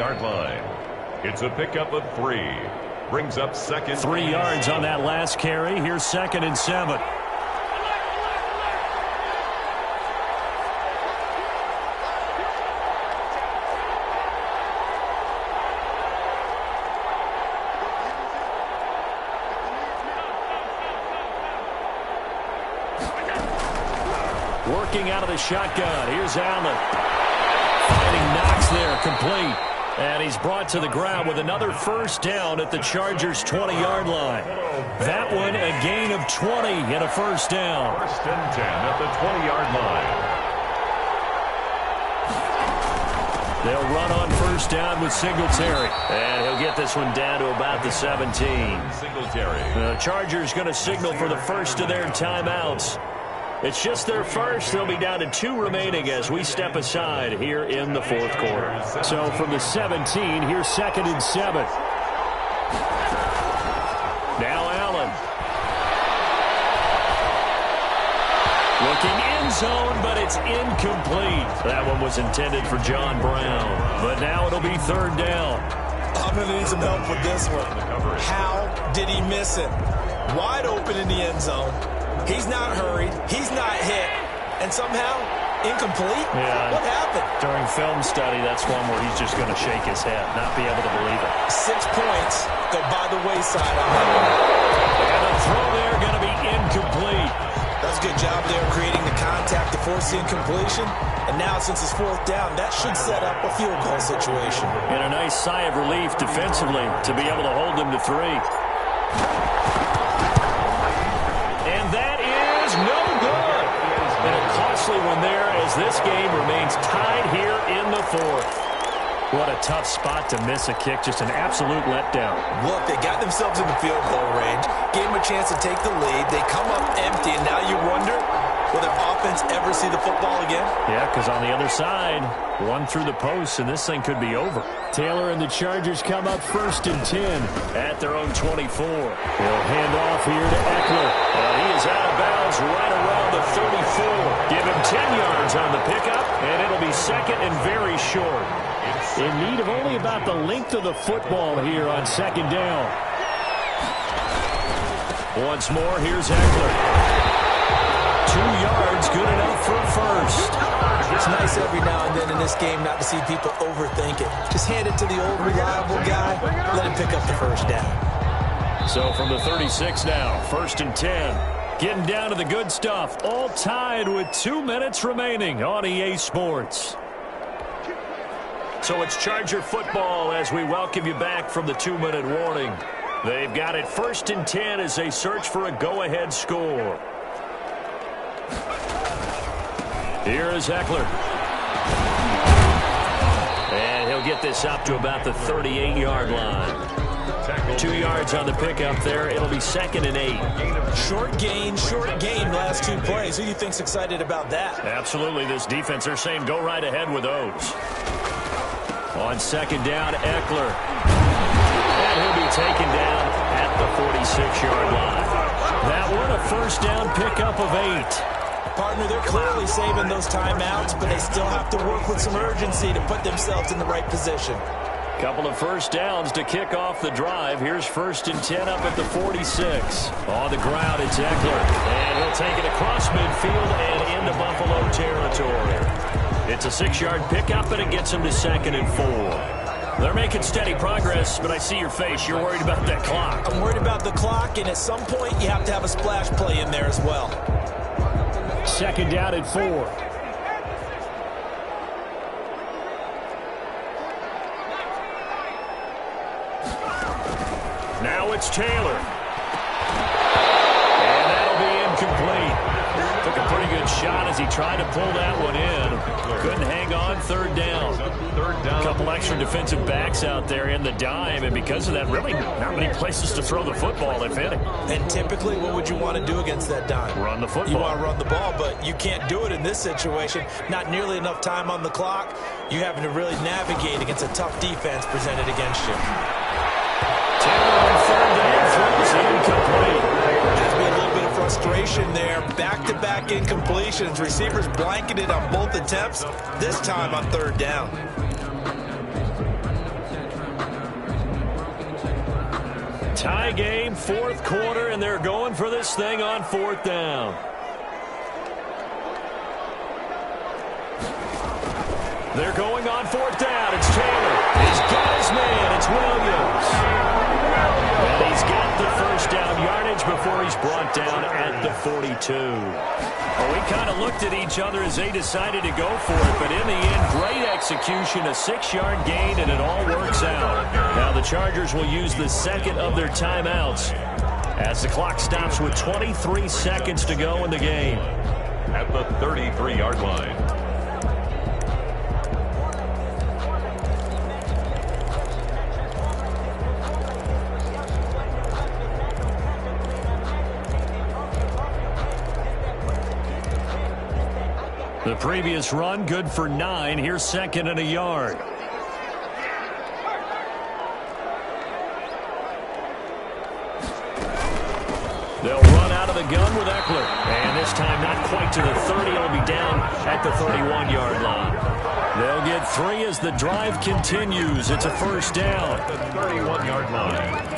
Yard line. It's a pickup of 3. Brings up second. 3 yards on that last carry. Here's 2nd and 7. Working out of the shotgun. Here's Allen. Finding Knox there, complete. And he's brought to the ground with another first down at the Chargers' 20-yard line. That one, a gain of 20 and a first down. 1st and 10 at the 20-yard line. They'll run on first down with Singletary. And he'll get this one down to about the 17. Singletary. The Chargers going to signal for the first of their timeouts. It's just their first. They'll be down to 2 remaining as we step aside here in the 4th quarter. So from the 17, here's 2nd and 7. Now Allen. Looking end zone, but it's incomplete. That one was intended for John Brown. But now it'll be 3rd down. I'm going to need some help with this one. How did he miss it? Wide open in the end zone. He's not hurried. He's not hit. And somehow, incomplete? Yeah. What happened? During film study, that's one where he's just going to shake his head, not be able to believe it. 6 points go by the wayside on that one. And the throw there going to be incomplete. That's a good job there creating the contact to force the incompletion. And now, since it's 4th down, that should set up a field goal situation. And a nice sigh of relief defensively to be able to hold them to 3. And that is no good. And a costly one there as this game remains tied here in the 4th. What a tough spot to miss a kick. Just an absolute letdown. Look, they got themselves in the field goal range, gave them a chance to take the lead. They come up empty, and now you wonder, will their offense ever see the football again? Yeah, because on the other side, one through the post, and this thing could be over. Taylor and the Chargers come up 1st and 10 at their own 24. They'll hand off here to Eckler. He is out of bounds right around the 34. Give him 10 yards on the pickup, and it'll be 2nd and very short. In need of only about the length of the football here on 2nd down. Once more, here's Eckler. 2 yards, good enough for a first. It's nice every now and then in this game not to see people overthink it. Just hand it to the old reliable guy, let him pick up the first down. So from the 36 now, 1st and 10. Getting down to the good stuff. All tied with 2 minutes remaining on EA Sports. So it's Charger football as we welcome you back from the 2-minute warning. They've got it 1st and 10 as they search for a go-ahead score. Here is Eckler. And he'll get this up to about the 38-yard line. 2 yards on the pickup there. It'll be 2nd and 8. Short gain, last 2 plays. Who do you think's excited about that? Absolutely. This defense, they're saying go right ahead with those. On 2nd down, Eckler. And he'll be taken down at the 46-yard line. That one, a first down pickup of 8. Partner, they're clearly saving those timeouts, but they still have to work with some urgency to put themselves in the right position. Couple of first downs to kick off the drive. Here's 1st and 10 up at the 46. On the ground, it's Eckler. And he'll take it across midfield and into Buffalo territory. It's a 6-yard pickup, and it gets him to 2nd and 4. They're making steady progress, but I see your face. You're worried about that clock. I'm worried about the clock, and at some point, you have to have a splash play in there as well. 2nd down and 4. Now it's Taylor. And that'll be incomplete. Took a pretty good shot as he tried to pull that one in. Couldn't hang on. 3rd down. A couple extra defensive backs out there in the dime, and because of that, really not many places to throw the football, if any. And typically, what would you want to do against that dime? Run the football. You want to run the ball, but you can't do it in this situation. Not nearly enough time on the clock. You're having to really navigate against a tough defense presented against you. Taylor on 3rd down throws incomplete. Has been a little bit of frustration there. Back-to-back incompletions. Receivers blanketed on both attempts, this time on 3rd down. game, fourth quarter, and they're going for this thing on fourth down. They're going on fourth down. It's Taylor. He's got his man. It's Williams. And he's got the first down yardage before he's brought down at the 42. Well, we kind of looked at each other as they decided to go for it, but in the end, great execution, a 6-yard gain, and it all works out. Now the Chargers will use the second of their timeouts as the clock stops with 23 seconds to go in the game. At the 33-yard line. The previous run, good for 9. Here's second and a yard. They'll run out of the gun with Eckler. And this time not quite to the 30. It'll be down at the 31-yard line. They'll get 3 as the drive continues. It's a first down. At the 31-yard line.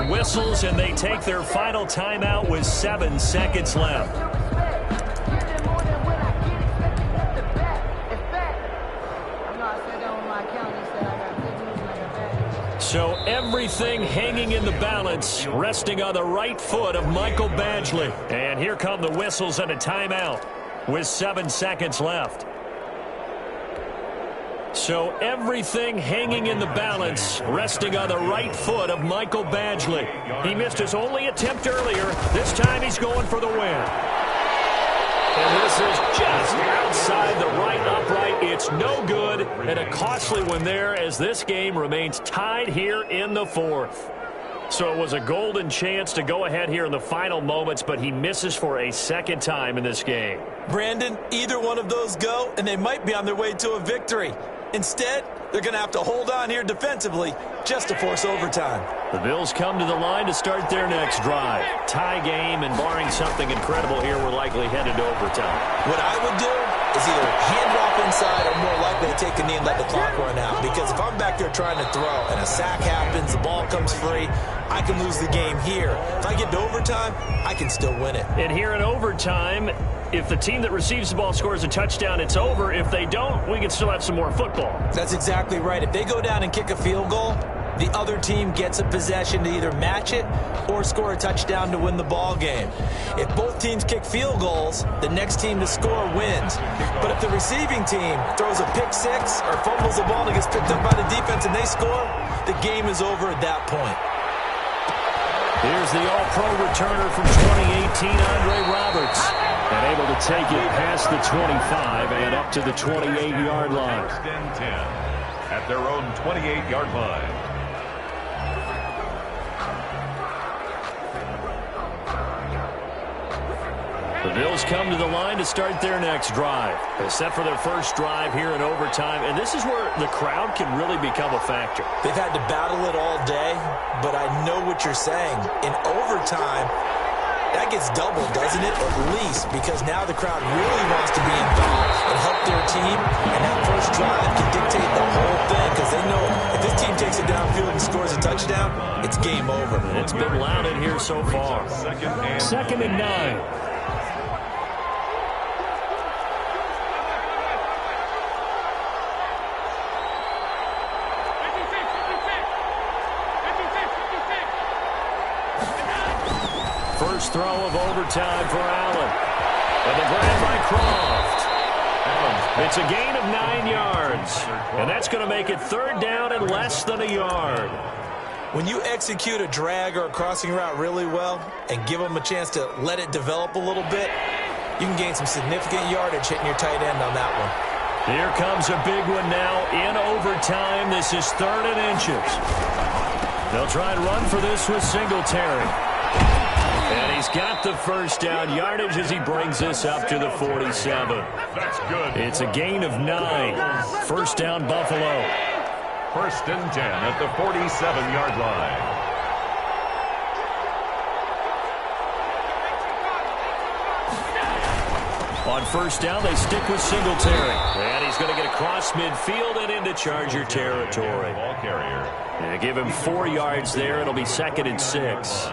Whistles, and they take their final timeout with 7 seconds left. So everything hanging in the balance, resting on the right foot of Michael Badgley. And here come the whistles and a timeout with 7 seconds left. So everything hanging in the balance, resting on the right foot of Michael Badgley. He missed his only attempt earlier. This time he's going for the win. And this is just outside the right upright. It's no good, and a costly one there as this game remains tied here in the fourth. So it was a golden chance to go ahead here in the final moments, but he misses for a second time in this game. Brandon, either one of those go, and they might be on their way to a victory. Instead, they're going to have to hold on here defensively just to force overtime. The Bills come to the line to start their next drive. Tie game, and barring something incredible here, we're likely headed to overtime. What I would do is either hand it off inside or more likely to take a knee and let the clock run out. Because if I'm back there trying to throw and a sack happens, the ball comes free, I can lose the game here. If I get to overtime, I can still win it. And here in overtime, if the team that receives the ball scores a touchdown, it's over. If they don't, we can still have some more football. That's exactly right. If they go down and kick a field goal, the other team gets a possession to either match it or score a touchdown to win the ball game. If both teams kick field goals, the next team to score wins. But if the receiving team throws a pick six or fumbles the ball and gets picked up by the defense and they score, the game is over at that point. Here's the all-pro returner from 2018, Andre Roberts. And able to take it past the 25 and up to the 28-yard line. First and 10 at their own 28-yard line. The Bills come to the line to start their next drive. They're set for their first drive here in overtime, and this is where the crowd can really become a factor. They've had to battle it all day, but I know what you're saying. In overtime, that gets doubled, doesn't it? At least, because now the crowd really wants to be involved and help their team, and that first drive can dictate the whole thing because they know if this team takes it downfield and scores a touchdown, it's game over. It's been loud in here so far. Second and 9. First throw of overtime for Allen. And the grab by Croft. It's a gain of 9 yards. And that's going to make it third down and less than a yard. When you execute a drag or a crossing route really well and give them a chance to let it develop a little bit, you can gain some significant yardage hitting your tight end on that one. Here comes a big one now in overtime. This is 3rd and inches. They'll try and run for this with Singletary. And he's got the first down yardage as he brings this up to the 47. That's good. It's a gain of 9. First down, Buffalo. First and 10 at the 47-yard line. On first down, they stick with Singletary. And he's going to get across midfield and into Charger territory. Ball carrier. Yeah, give him 4 yards there. It'll be 2nd and 6.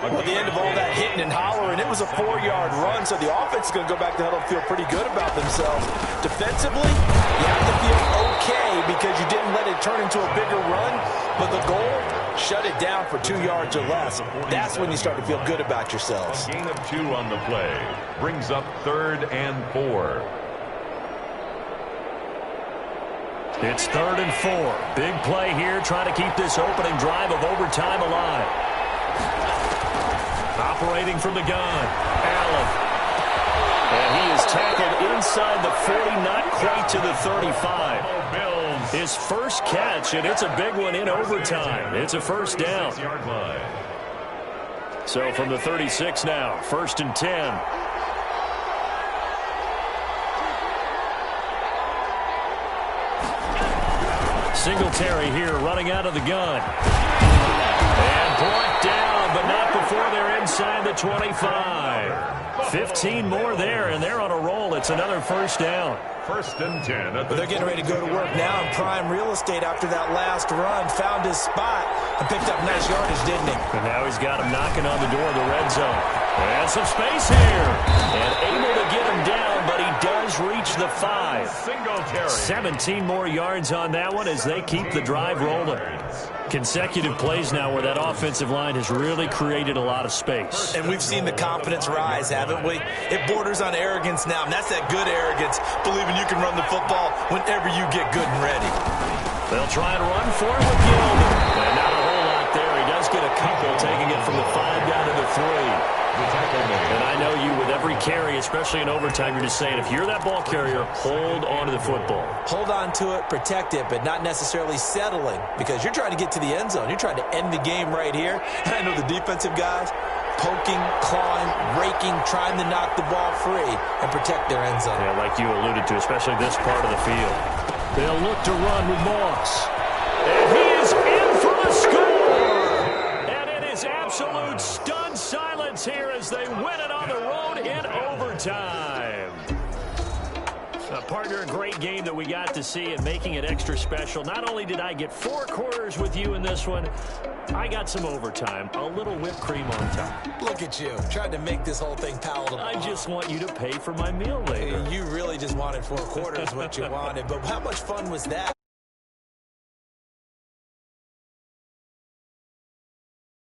Well, at the end of all that hitting and hollering, it was a 4-yard run, so the offense is going to go back to huddle and feel pretty good about themselves. Defensively, you have to feel okay because you didn't let it turn into a bigger run, but the goal, shut it down for 2 yards or less. That's when you start to feel good about yourselves. A gain of 2 on the play. Brings up 3rd and 4. It's 3rd and 4. Big play here, trying to keep this opening drive of overtime alive. Operating from the gun, Allen. And he is tackled inside the 40, not quite to the 35. His first catch, and it's a big one in overtime. It's a first down. So from the 36 now, 1st and 10. Singletary here running out of the gun. And brought down, but not before they're inside the 25. 15 more there, and they're on a roll. It's another first down. 1st and 10. But they're getting ready to go to work now in prime real estate after that last run. Found his spot and picked up nice yardage, didn't he? And now he's got him knocking on the door of the red zone. And some space here. And able to get him down, but he does reach the 5. Singletary. 17 more yards on that one as they keep the drive rolling. Consecutive plays now where that offensive line has really created a lot of space. And we've seen the confidence rise, haven't we? It borders on arrogance now, and that's that good arrogance, believing you can run the football whenever you get good and ready. They'll try and run for it with Gilman. And not a whole lot there. He does get a couple, taking it from the 5 down to the 3. And I know you, with every carry, especially in overtime, you're just saying, if you're that ball carrier, hold on to the football. Hold on to it, protect it, but not necessarily settling, because you're trying to get to the end zone. You're trying to end the game right here. And I know the defensive guys, poking, clawing, raking, trying to knock the ball free and protect their end zone. Yeah, like you alluded to, especially this part of the field. They'll look to run with Moss. And he is in for the score! And it is absolute stunned silence here as they win it on the road in overtime. Partner, a great game that we got to see and making it extra special. Not only did I get 4 quarters with you in this one, I got some overtime, a little whipped cream on top. Look at you, trying to make this whole thing palatable. I just want you to pay for my meal later. You really just wanted 4 quarters, what you wanted, but how much fun was that?